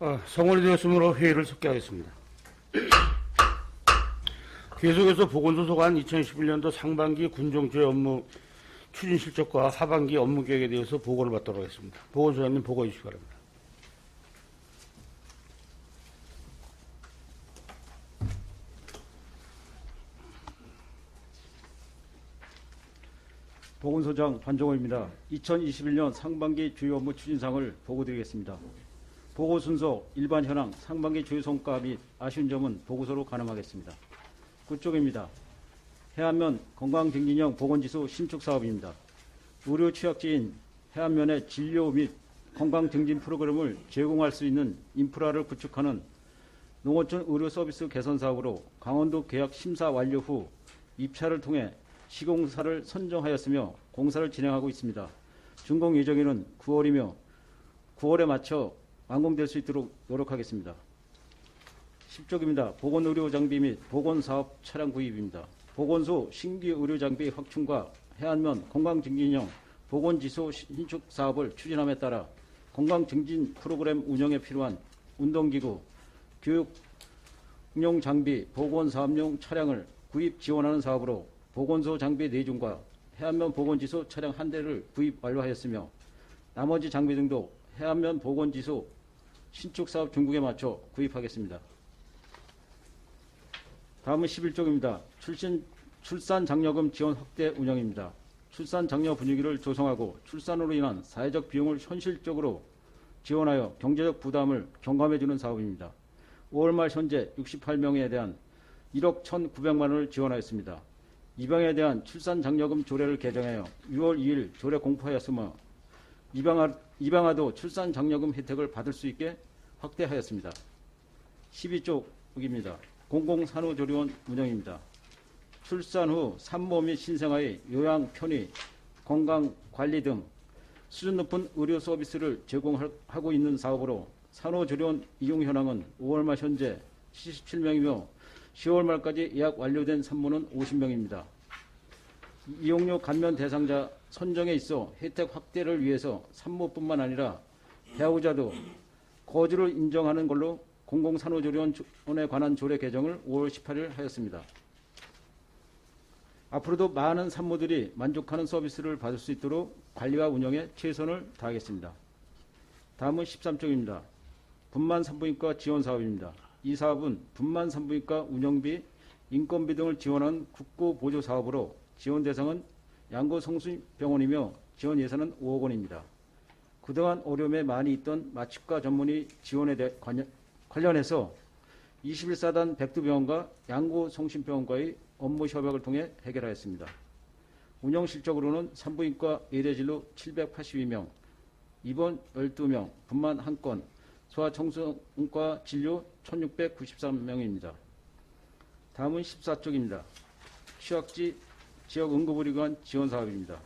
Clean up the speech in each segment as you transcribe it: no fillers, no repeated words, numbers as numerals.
성원이 되었으므로 회의를 속개하겠습니다. 계속해서 보건소소관 2021년도 상반기 군정조회 업무 추진 실적과 하반기 업무 계획에 대해서 보고를 받도록 하겠습니다. 보건소장님 보고해 주시기 바랍니다. 보건소장 반종호입니다. 2021년 상반기 주요 업무 추진사항을 보고드리겠습니다. 보고 순서, 일반 현황, 상반기 주요 성과 및 아쉬운 점은 보고서로 가늠하겠습니다. 9쪽입니다. 해안면 건강증진형 보건지수 신축 사업입니다. 의료 취약지인 해안면의 진료 및 건강증진 프로그램을 제공할 수 있는 인프라를 구축하는 농어촌 의료 서비스 개선 사업으로 강원도 계약 심사 완료 후 입찰을 통해 시공사를 선정하였으며 공사를 진행하고 있습니다. 준공 예정일은 9월이며 9월에 맞춰 완공될 수 있도록 노력하겠습니다. 10쪽입니다. 보건의료장비 및 보건사업 차량 구입입니다. 보건소 신규 의료장비 확충과 해안면 건강증진형 보건지수 신축 사업을 추진함에 따라 건강증진 프로그램 운영에 필요한 운동기구, 교육용 장비, 보건사업용 차량을 구입 지원하는 사업으로 보건소 장비 4중과 해안면 보건지수 차량 1대를 구입 완료하였으며 나머지 장비 등도 해안면 보건지수 신축사업 준공에 맞춰 구입하겠습니다. 다음은 11쪽입니다. 출산 장려금 지원 확대 운영입니다. 출산 장려 분위기를 조성하고 출산으로 인한 사회적 비용을 현실적으로 지원하여 경제적 부담을 경감해주는 사업입니다. 5월 말 현재 68명에 대한 1억 1,900만 원을 지원하였습니다. 입양에 대한 출산 장려금 조례를 개정하여 6월 2일 조례 공포하였으며 입양아도 출산 장려금 혜택을 받을 수 있게 확대하였습니다. 12쪽입니다. 공공산후조리원 운영입니다. 출산 후 산모 및 신생아의 요양 편의, 건강관리 등 수준 높은 의료 서비스를 제공하고 있는 사업으로 산후조리원 이용 현황은 5월 말 현재 77명이며 10월 말까지 예약 완료된 산모는 50명입니다. 이용료 감면 대상자 선정에 있어 혜택 확대를 위해서 산모뿐만 아니라 배우자도 거주를 인정하는 걸로 공공산후조리원에 관한 조례 개정을 5월 18일 하였습니다. 앞으로도 많은 산모들이 만족하는 서비스를 받을 수 있도록 관리와 운영에 최선을 다하겠습니다. 다음은 13쪽입니다. 분만산부인과 지원 사업입니다. 이 사업은 분만산부인과 운영비, 인건비 등을 지원하는 국고 보조 사업으로 지원 대상은 양구성심병원이며 지원 예산은 5억 원입니다. 그동안 어려움에 많이 있던 마취과 전문의 지원에 관련해서 21사단 백두병원과 양구성심병원과의 업무 협약을 통해 해결하였습니다. 운영 실적으로는 산부인과 예대진료 782명, 입원 12명, 분만 1건, 소아청소년과 진료 1693명입니다. 다음은 14쪽입니다. 취약지 지역 응급의료기관 지원 사업입니다.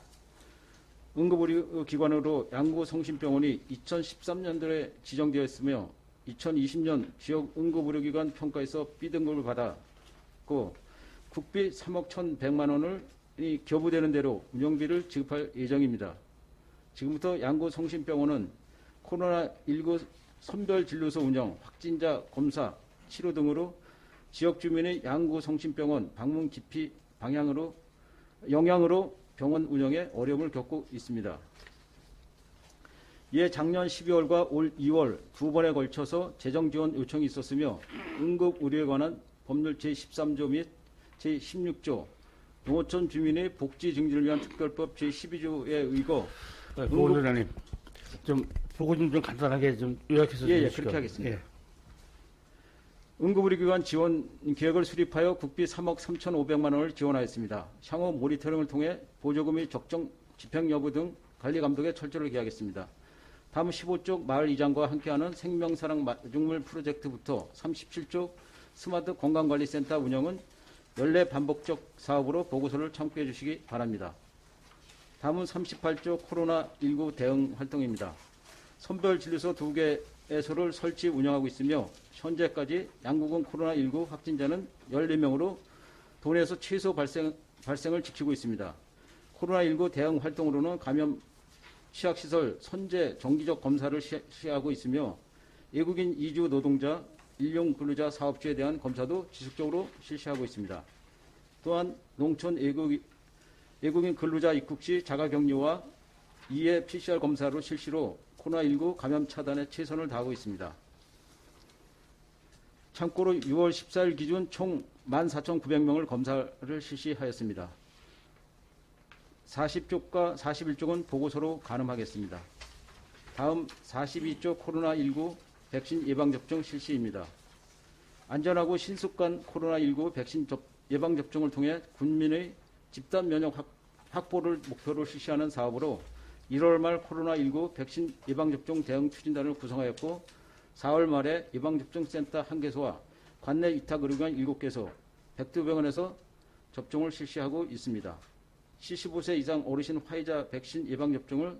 응급의료기관으로 양구성심병원이 2013년도에 지정되어 있으며 2020년 지역 응급의료기관 평가에서 B등급을 받았고 국비 3억 1,100만 원을 교부되는 대로 운영비를 지급할 예정입니다. 지금부터 양구성심병원은 코로나19 선별진료소 운영, 확진자 검사, 치료 등으로 지역 주민의 양구성심병원 방문 기피 영향으로 병원 운영에 어려움을 겪고 있습니다. 이에 작년 12월과 올 2월 두 번에 걸쳐서 재정 지원 요청이 있었으며 응급의료에 관한 법률 제13조 및 제16조 농어촌 주민의 복지 증진을 위한 특별법 제12조에 의거 보건소장님 좀 보고 좀 간단하게 좀 요약해서 주시죠. 그렇게 하겠습니다. 응급의료기관 지원 계획을 수립하여 국비 3억 3,500만 원을 지원하였습니다. 향후 모니터링을 통해 보조금의 적정 집행 여부 등 관리 감독에 철저를 기하겠습니다. 다음 15쪽 마을 이장과 함께하는 생명사랑 마중물 프로젝트부터 37쪽 스마트 건강관리센터 운영은 연례 반복적 사업으로 보고서를 참고해 주시기 바랍니다. 다음은 38쪽 코로나19 대응 활동입니다. 선별진료소 2개소를 설치 운영하고 있으며 현재까지 양구군 코로나19 확진자는 14명으로 도내에서 최소 발생을 지키고 있습니다. 코로나19 대응 활동으로는 감염 취약시설 선제 정기적 검사를 시행하고 있으며 외국인 이주 노동자, 일용 근로자 사업주에 대한 검사도 지속적으로 실시하고 있습니다. 또한 농촌 외국인 근로자 입국 시 자가격리와 2회 PCR 검사로 실시로 코로나19 감염 차단에 최선을 다하고 있습니다. 참고로 6월 14일 기준 총 14,900명을 검사를 실시하였습니다. 40쪽과 41쪽은 보고서로 가늠하겠습니다. 다음 42쪽 코로나19 백신 예방접종 실시입니다. 안전하고 신속한 코로나19 백신 예방접종을 통해 국민의 집단 면역 확보를 목표로 실시하는 사업으로 1월 말 코로나19 백신 예방접종 대응 추진단을 구성하였고 4월 말에 예방접종센터 1개소와 관내 위탁의료기관 7개소, 백두병원에서 접종을 실시하고 있습니다. 75세 이상 어르신 화이자 백신 예방접종을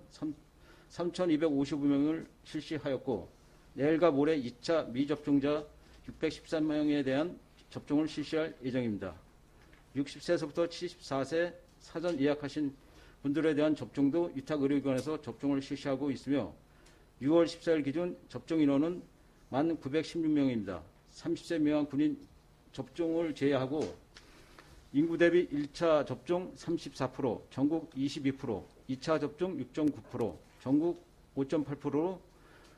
3,255명을 실시하였고 내일과 모레 2차 미접종자 613명에 대한 접종을 실시할 예정입니다. 60세에서부터 74세 사전 예약하신 분들에 대한 접종도 위탁의료기관에서 접종을 실시하고 있으며 6월 14일 기준 접종 인원은 1,916명입니다. 30세 미만 군인 접종을 제외하고 인구 대비 1차 접종 34%, 전국 22%, 2차 접종 6.9%, 전국 5.8%로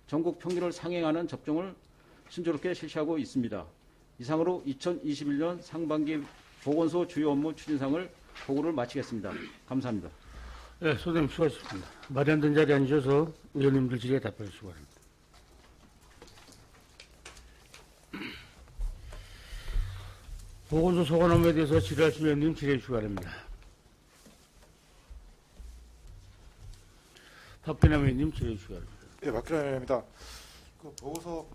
전국 평균을 상회하는 접종을 순조롭게 실시하고 있습니다. 이상으로 2021년 상반기 보건소 주요 업무 추진상을 보고를 마치겠습니다. 감사합니다. 네, 소장님 수고하셨습니다. 마련된 자리에 앉으셔서 의원님들 질의에 답변해 주시기 바랍니다. 보건소 소관 업무에 대해서 질의하신 의원님 질의해 주시기 바랍니다. 박변남 의원님 질의해 주시기 바랍니다. 네, 박근혜 의원입니다. 그 보고서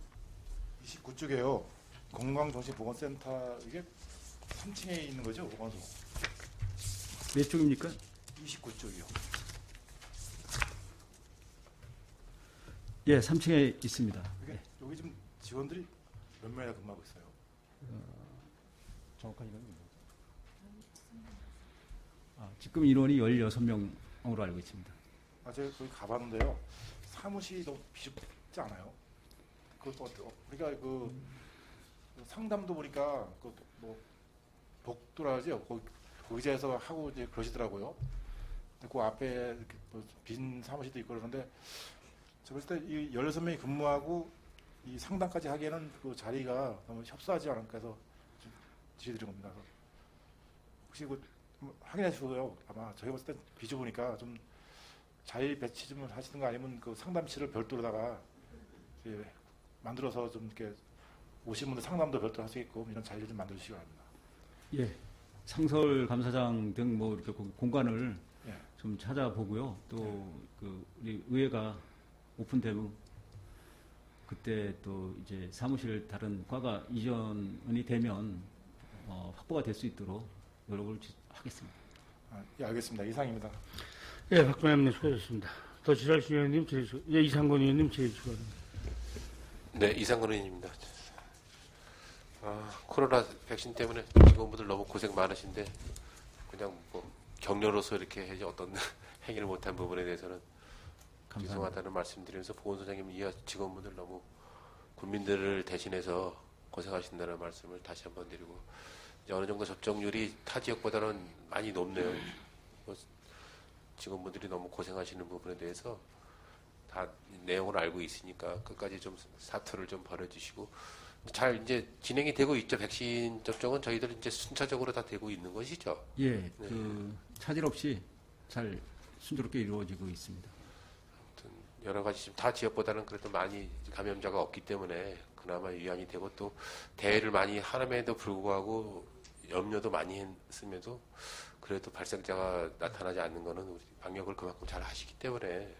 29쪽에요. 건강정신보건센터 이게 3층에 있는 거죠, 보건소? 몇 쪽입니까? 29쪽이요. 예, 3층에 있습니다. 이게 여기 지금 직원들이 몇 명이나 근무하고 있어요? 정확한 이건 지금 인원이 16명으로 알고 있습니다. 제가 거기 가봤는데요. 사무실이 너무 비좁지 않아요? 우리가 그 상담도 보니까 뭐 복도라죠. 거기 의자에서 하고 이제 그러시더라고요. 근데 그 앞에 이렇게 빈 사무실도 있고 그러는데 제가 봤을 때 이 16명이 근무하고 이 상담까지 하기에는 그 자리가 너무 협소하지 않을까 해서 좀 질의드린 겁니다. 혹시 확인하시고요. 아마 저희가 봤을 때 비좁으니까 좀 자리 배치 좀 하시든가 아니면 그 상담실을 별도로다가 만들어서 좀 이렇게 오신 분들 상담도 별도로 할 수 있고 이런 자리를 좀 만들어 주시기 바랍니다. 예, 상설 감사장 등 뭐 이렇게 공간을 예. 좀 찾아보고요. 또 그 우리 의회가 오픈되면 그때 또 이제 사무실 다른 과가 이전이 되면 확보가 될 수 있도록 노력을 하겠습니다. 예, 알겠습니다. 이상입니다. 예, 박변남 의원님 수고하셨습니다. 더 질의하신 의원님 질의해 주시기 바랍니다. 예, 이상권 의원님 질의해 주시기 바랍니다. 네, 이상근 의원입니다. 코로나 백신 때문에 직원분들 너무 고생 많으신데 그냥 뭐 격려로서 이렇게 해서 어떤 행위를 못한 부분에 대해서는 감사합니다. 죄송하다는 말씀드리면서 보건소장님 이하 직원분들 너무 국민들을 대신해서 고생하신다는 말씀을 다시 한번 드리고 이제 어느 정도 접종률이 타 지역보다는 많이 높네요. 직원분들이 너무 고생하시는 부분에 대해서 다 내용을 알고 있으니까 끝까지 좀 사투를 좀 벌여주시고 잘 이제 진행이 되고 있죠. 백신 접종은 저희들 이제 순차적으로 다 되고 있는 것이죠. 예, 네. 그 차질 없이 잘 순조롭게 이루어지고 있습니다. 아무튼 여러 가지 지금 타 지역보다는 그래도 많이 감염자가 없기 때문에 그나마 위안이 되고 또 대회를 많이 하는에도 불구하고 염려도 많이 했음에도 그래도 발생자가 나타나지 않는 거는 우리 방역을 그만큼 잘 하시기 때문에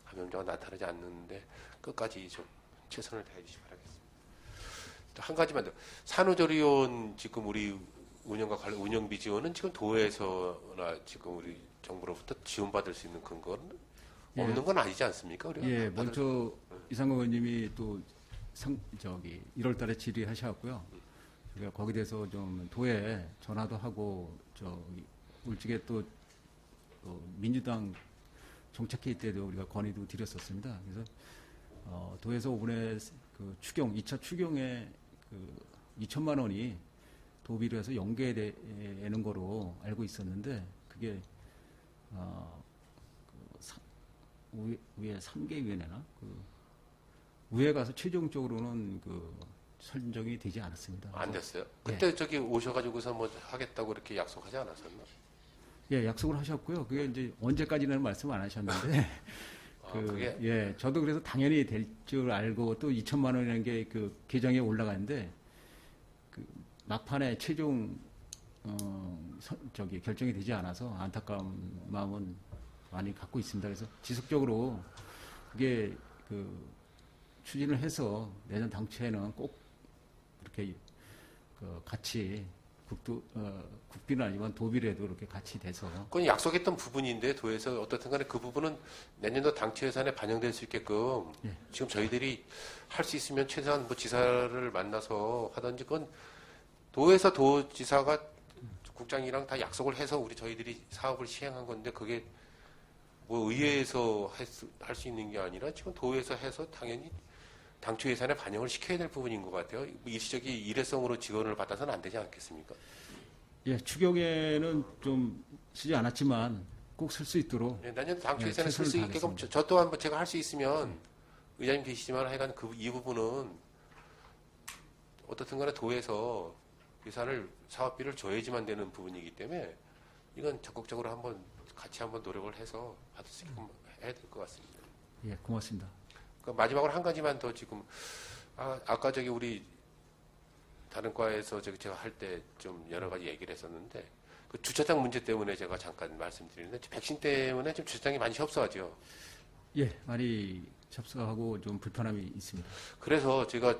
감염자가 나타나지 않는데 끝까지 좀 최선을 다해 주시기 바라겠습니다. 또 한 가지만 더. 산후조리원 지금 우리 운영과 관련 운영비 지원은 지금 도에서나 지금 우리 정부로부터 지원받을 수 있는 근거는 예. 없는 건 아니지 않습니까? 우리가 예, 받을 먼저 이상호 의원님이 또 1월 달에 질의하셨고요. 우리가 거기에 대해서 좀 도에 전화도 하고 울직에 또 민주당 정책회의 때도 우리가 건의도 드렸었습니다. 그래서 도에서 5분의 그 추경, 2차 추경에 그 2천만 원이 도비로 해서 연계되는 거로 알고 있었는데 그게 위에 3개위원회나 그 위에 가서 최종적으로는 그 선정이 되지 않았습니다. 안 됐어요? 그때 저기 오셔가지고서 뭐 하겠다고 이렇게 약속하지 않았었나? 예, 약속을 하셨고요. 그게 이제 언제까지는 말씀 안 하셨는데 그게 예, 저도 그래서 당연히 될 줄 알고 또 2천만 원이라는 게 그 계정에 올라갔는데 그 막판에 최종 결정이 되지 않아서 안타까운 마음은 많이 갖고 있습니다. 그래서 지속적으로 그게 그 추진을 해서 내년 당초에는 꼭 이렇게 그 같이 국비는 아니지만 도비라도 이렇게 같이 돼서 그건 약속했던 부분인데 도에서 어떻든 간에 그 부분은 내년도 당초 예산에 반영될 수 있게끔 예. 지금 저희들이 할 수 있으면 최소한 뭐 지사를 만나서 하든지 그건 도에서 도지사가 국장이랑 다 약속을 해서 저희들이 사업을 시행한 건데 그게 뭐 의회에서 할 수 있는 게 아니라 지금 도에서 해서 당연히 당초 예산에 반영을 시켜야 될 부분인 것 같아요. 일시적인 일회성으로 지원을 받아서는 안 되지 않겠습니까? 예, 추경에는 좀 쓰지 않았지만 꼭 쓸 수 있도록 네, 내년 당초 예, 예산에 쓸 수 최선을 있게끔 다하겠습니다. 저 또한 제가 할 수 있으면 의장님 계시지만 하여간 이 부분은 어떻든 간에 도에서 예산을 사업비를 줘야지만 되는 부분이기 때문에 이건 적극적으로 같이 한번 노력을 해서 받을 수 있게끔 해야 될 것 같습니다. 예, 고맙습니다. 마지막으로 한 가지만 더 지금 아까 저기 우리 다른 과에서 제가 할 때 좀 여러 가지 얘기를 했었는데 그 주차장 문제 때문에 제가 잠깐 말씀드리는데 백신 때문에 좀 주차장이 많이 협소하죠. 예, 많이 접수하고 좀 불편함이 있습니다. 그래서 제가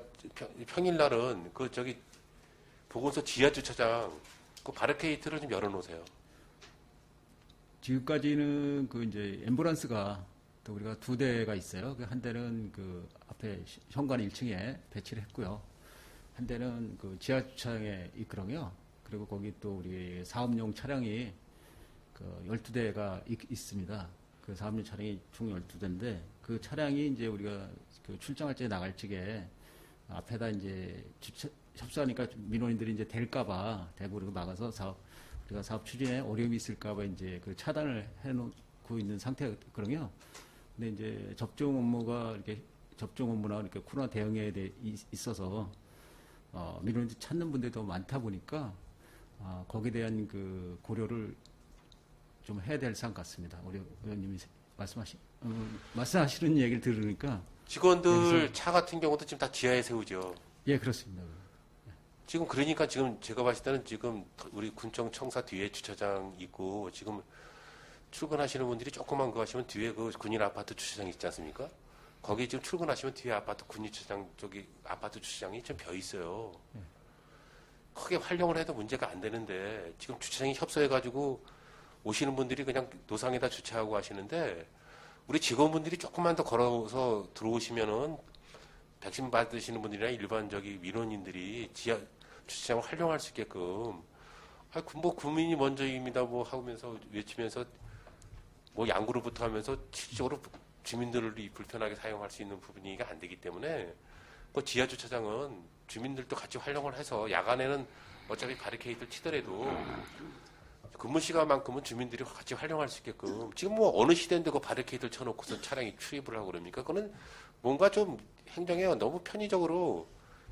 평일날은 그 저기 보건소 지하 주차장 그 바리케이트를 좀 열어놓으세요. 지금까지는 그 이제 앰뷸런스가 또 우리가 2대가 있어요. 그 한 대는 그 앞에 현관 1층에 배치를 했고요. 한 대는 그 지하 주차장에 있거든요. 그리고 거기 또 우리 사업용 차량이 그 12대가 있습니다. 그 사업용 차량이 총 12대인데 그 차량이 이제 우리가 그 출장할 때 나갈 적에 앞에다 이제 협소하니까 민원인들이 이제 될까봐 대부분 막아서 우리가 사업 추진에 어려움이 있을까봐 이제 그 차단을 해놓고 있는 상태거든요. 근데 이제 접종 업무나 이렇게 코로나 대응에 있어서 민원인들 찾는 분들도 많다 보니까 거기에 대한 그 고려를 좀 해야 될 사안 같습니다. 우리 의원님이 말씀하시는 얘기를 들으니까 직원들 차 같은 경우도 지금 다 지하에 세우죠. 예, 그렇습니다. 지금 그러니까 지금 제가 봤을 때는 지금 우리 군청 청사 뒤에 주차장 있고 지금 출근하시는 분들이 조금만 그 하시면 뒤에 그 군인 아파트 주차장 있지 않습니까? 거기 지금 출근하시면 뒤에 아파트 군인 주차장 저기 아파트 주차장이 좀 벼 있어요. 크게 활용을 해도 문제가 안 되는데 지금 주차장이 협소해가지고 오시는 분들이 그냥 노상에다 주차하고 하시는데 우리 직원분들이 조금만 더 걸어서 들어오시면은 백신 받으시는 분들이나 일반 민원인들이 지하 주차장을 활용할 수 있게끔 뭐 국민이 먼저입니다 뭐 하면서 외치면서 뭐 양구로부터 하면서 실질적으로 주민들이 불편하게 사용할 수 있는 부분이 안 되기 때문에 그 지하 주차장은 주민들도 같이 활용을 해서 야간에는 어차피 바리케이드를 치더라도 근무 시간만큼은 주민들이 같이 활용할 수 있게끔 지금 뭐 어느 시대인데 그 바리케이드를 쳐놓고서 차량이 출입을 하고 그럽니까? 그거는 뭔가 좀 행정에 너무 편의적으로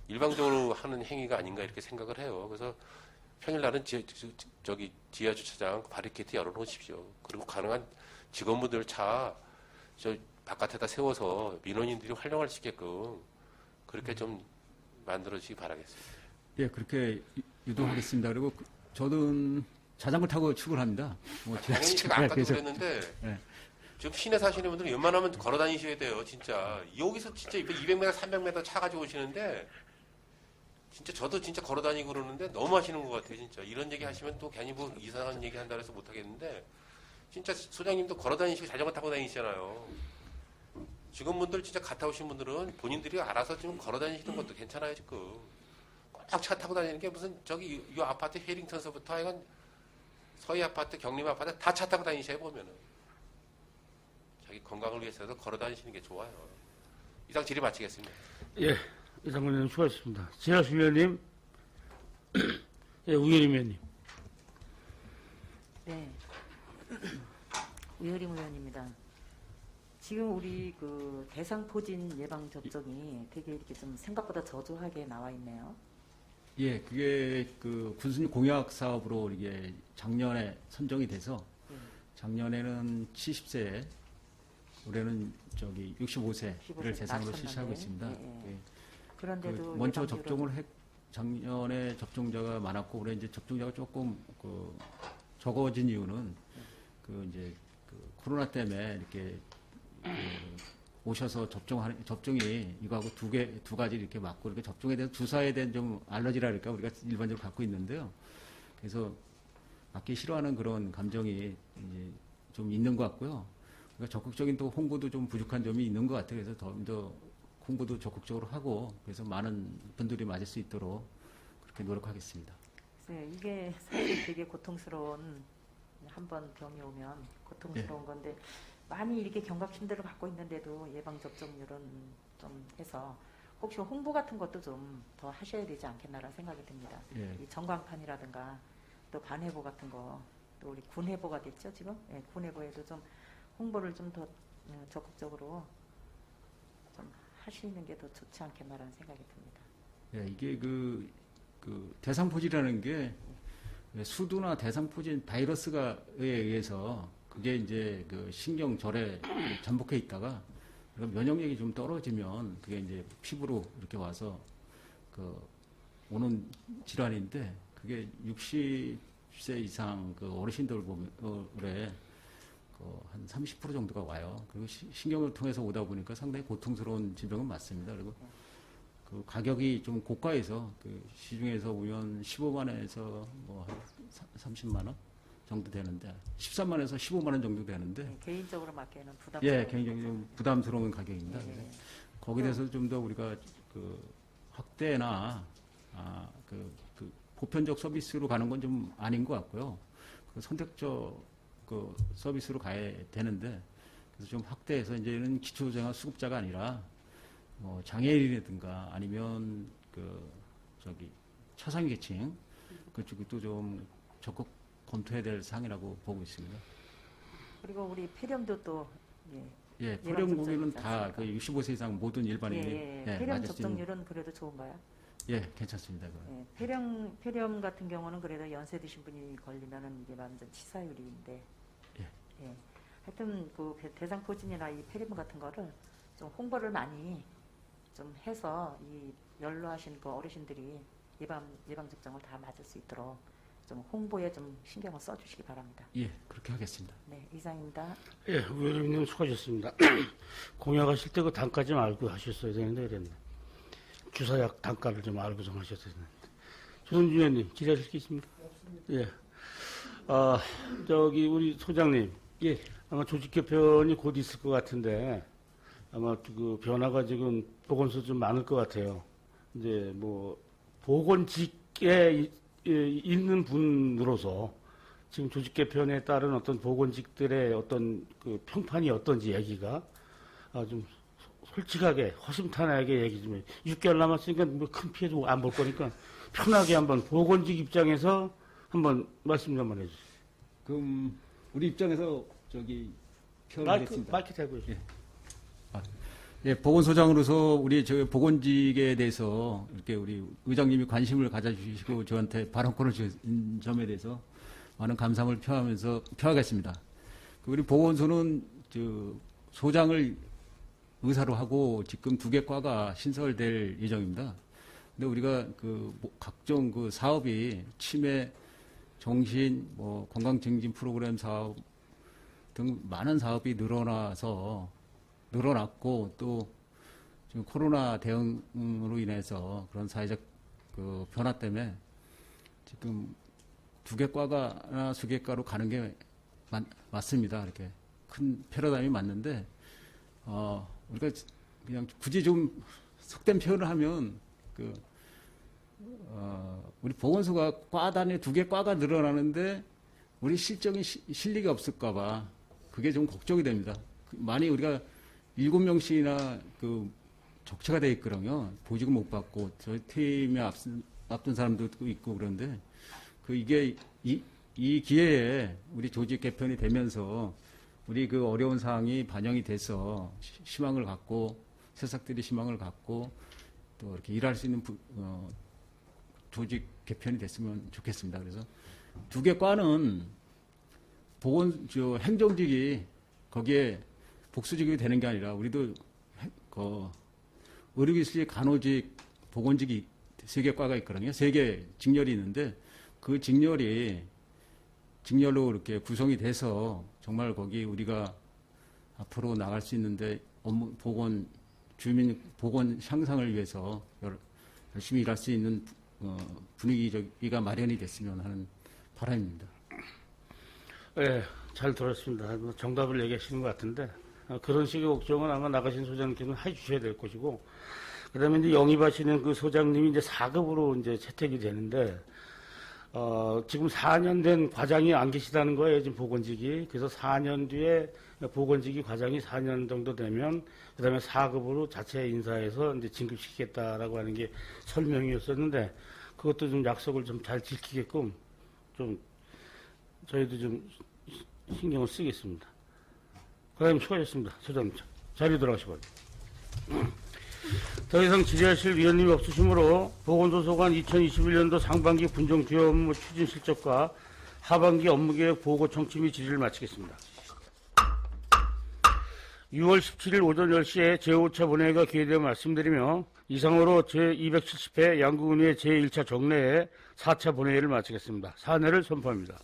일방적으로 하는 행위가 아닌가 이렇게 생각을 해요. 그래서 평일날은 지하 주차장 바리케이드 열어놓으십시오. 그리고 가능한 직원분들 저 바깥에다 세워서 민원인들이 활용할 수 있게끔 그렇게 좀 만들어주시기 바라겠습니다. 예, 그렇게 유도하겠습니다. 그리고 저는 자전거 타고 출근합니다. 뭐 당연히 제가 아까도 그랬는데 네. 지금 시내 사시는 분들은 웬만하면 걸어 다니셔야 돼요. 진짜 여기서 진짜 200m, 300m 차 가지고 오시는데 진짜 저도 진짜 걸어 다니고 그러는데 너무 하시는 것 같아요. 진짜 이런 얘기 하시면 또 괜히 뭐 이상한 얘기 한다 해서 못 하겠는데 진짜 소장님도 걸어 다니시고 자전거 타고 다니시잖아요. 직원분들 진짜 갔다 오신 분들은 본인들이 알아서 지금 걸어 다니시는 것도 괜찮아요. 지금 꼭 차 타고 다니는 게 무슨 저기 이 아파트 해링턴서부터 하여간 서희 아파트, 경림 아파트 다 차 타고 다니셔야 보면은 자기 건강을 위해서도 걸어 다니시는 게 좋아요. 이상 질의 마치겠습니다. 예, 이상근 의원님 수고하셨습니다. 지하수 위원님, 예, 우현임 의원님. 네. 우여림 의원입니다. 지금 우리 그 대상포진 예방 접종이 되게 이렇게 좀 생각보다 저조하게 나와 있네요. 예, 그게 그 군수님 공약 사업으로 이게 작년에 선정이 돼서 네. 작년에는 70세, 올해는 저기 65세를 65세 대상으로 낮췄는데. 실시하고 있습니다. 예, 예. 예. 그런데도 먼저 예방률은- 접종을 작년에 접종자가 많았고 올해 이제 접종자가 조금 그 적어진 이유는 그 이제 그 코로나 때문에 이렇게 그 오셔서 접종이 이거하고 두 가지 이렇게 맞고 이렇게 접종에 대한 주사에 대한 좀 알러지랄까 우리가 일반적으로 갖고 있는데요. 그래서 맞기 싫어하는 그런 감정이 이제 좀 있는 것 같고요. 그러니까 적극적인 또 홍보도 좀 부족한 점이 있는 것 같아요. 그래서 더 홍보도 적극적으로 하고 그래서 많은 분들이 맞을 수 있도록 그렇게 노력하겠습니다. 네, 이게 사실 되게 고통스러운 한번 병이 오면 고통스러운 건데 많이 이렇게 경각심들을 갖고 있는데도 예방 접종률은 좀 해서 혹시 홍보 같은 것도 좀 더 하셔야 되지 않겠나라는 생각이 듭니다. 예. 이 전광판이라든가 또 반해보 같은 거 또 우리 군해보가 됐죠 지금? 예, 군해보에도 좀 홍보를 좀 더 적극적으로 좀 하시는 게 더 좋지 않겠나라는 생각이 듭니다. 예, 이게 그 대상포진이라는 게 수두나 대상포진 바이러스에 의해서 그게 이제 그 신경절에 잠복해 있다가 면역력이 좀 떨어지면 그게 이제 피부로 이렇게 와서 그 오는 질환인데 그게 60세 이상 그 어르신들 보면 올해 한 30% 정도가 와요. 그리고 신경을 통해서 오다 보니까 상당히 고통스러운 질병은 맞습니다. 그리고 그 가격이 좀 고가에서 그 시중에서 보면 15만 원에서 뭐 한 30만 원 정도 되는데 13만 원에서 15만 원 정도 되는데 네, 개인적으로 맞기에는 부담스러운 예, 굉장히 좀 부담스러운 가격입니다. 예, 그래서 예. 거기에 대해서 좀 더 우리가 그 확대나 그 보편적 서비스로 가는 건 좀 아닌 것 같고요. 그 선택적 그 서비스로 가야 되는데 그래서 좀 확대해서 이제는 기초생활 수급자가 아니라 뭐 장애인이라든가 아니면 그 저기 차상계층 그쪽도 좀 적극 검토해야 될 사항이라고 보고 있습니다. 그리고 우리 폐렴도 또 예, 예방 폐렴 고기는 접종이지 다 그 않습니까? 65세 이상 모든 일반인이 폐렴 맞을 수 있는 접종률은 그래도 좋은가요? 예, 괜찮습니다. 그건. 예, 폐렴 같은 경우는 그래도 연세 드신 분이 걸리면은 이게 완전 치사율인데. 예. 예. 하여튼 그 대상포진이나 이 폐렴 같은 거를 좀 홍보를 많이 좀 해서 이 연로하신 그 어르신들이 예방 접종을 다 맞을 수 있도록 좀 홍보에 좀 신경을 써주시기 바랍니다. 예, 그렇게 하겠습니다. 네, 이상입니다. 예, 의원님 수고하셨습니다. 공약하실 때 그 단가 좀 알고 하셨어야 되는데 그랬네. 주사약 단가를 좀 알고 좀 하셨어야 되는데. 조선주 의원님, 질의하실 게 있습니까? 예. 저기 우리 소장님, 예, 아마 조직 개편이 곧 있을 것 같은데 아마 그 변화가 지금 보건소 좀 많을 것 같아요. 이제 뭐 보건직에 있는 분으로서 지금 조직 개편에 따른 어떤 보건직들의 어떤 그 평판이 어떤지 얘기가 좀 솔직하게 허심탄회하게 얘기 좀 해. 6개월 남았으니까 뭐 큰 피해도 안 볼 거니까 편하게 한번 보건직 입장에서 한번 말씀 좀 해주세요. 그럼 우리 입장에서 저기 마이크 표현하겠습니다. 대고요. 예. 예, 보건소장으로서 우리 저 보건직에 대해서 이렇게 우리 의장님이 관심을 가져주시고 저한테 발언권을 주신 점에 대해서 많은 감사함을 표하겠습니다. 우리 보건소는 소장을 의사로 하고 지금 2개 과가 신설될 예정입니다. 근데 우리가 각종 사업이 치매, 정신, 건강증진 프로그램 사업 등 많은 사업이 늘어났고 또 지금 코로나 대응으로 인해서 그런 사회적 변화 때문에 지금 2개 과가나 수개과로 가는 게 맞습니다. 이렇게 큰 패러다임이 맞는데 우리가 그냥 굳이 좀 속된 표현을 하면 우리 보건소가 과 단위 2개 과가 늘어나는데 우리 실적인 실리가 없을까봐 그게 좀 걱정이 됩니다. 많이 우리가 7명씩이나 적체가 돼 있거든요. 보직은 못 받고 저희 팀에 앞둔 사람도 있고 그런데 이게 이 기회에 우리 조직 개편이 되면서 우리 그 어려운 사항이 반영이 돼서 희망을 갖고 새싹들이 희망을 갖고 또 이렇게 일할 수 있는 조직 개편이 됐으면 좋겠습니다. 그래서 두 개 과는 행정직이 거기에 복수직이 되는 게 아니라 우리도 의료기술직, 간호직, 보건직이 세 개 과가 있거든요. 세 개 직렬이 있는데 그 직렬로 이렇게 구성이 돼서 정말 거기 우리가 앞으로 나갈 수 있는데 주민 보건 향상을 위해서 열심히 일할 수 있는 분위기가 마련이 됐으면 하는 바람입니다. 네, 잘 들었습니다. 정답을 얘기하시는 것 같은데 그런 식의 걱정은 아마 나가신 소장님께서는 해주셔야 될 것이고, 그다음에 이제 영입하시는 그 소장님이 이제 4급으로 이제 채택이 되는데 지금 4년 된 과장이 안 계시다는 거예요, 지금 보건직이. 그래서 4년 뒤에 보건직이 과장이 4년 정도 되면 그다음에 4급으로 자체 인사해서 이제 진급시키겠다라고 하는 게 설명이었었는데 그것도 좀 약속을 좀 잘 지키게끔 좀 저희도 좀 신경을 쓰겠습니다. 그다음에 수고하셨습니다. 소장님 자리 들어가시고. 더 이상 질의하실 위원님이 없으시므로 보건도서관 2021년도 상반기 분정 주요 업무 추진 실적과 하반기 업무계획 보고 청취 및 질의를 마치겠습니다. 6월 17일 오전 10시에 제5차 본회의가 기회되어 말씀드리며 이상으로 제270회 양구은회 제1차 정례회 4차 본회의를 마치겠습니다. 사내를 선포합니다.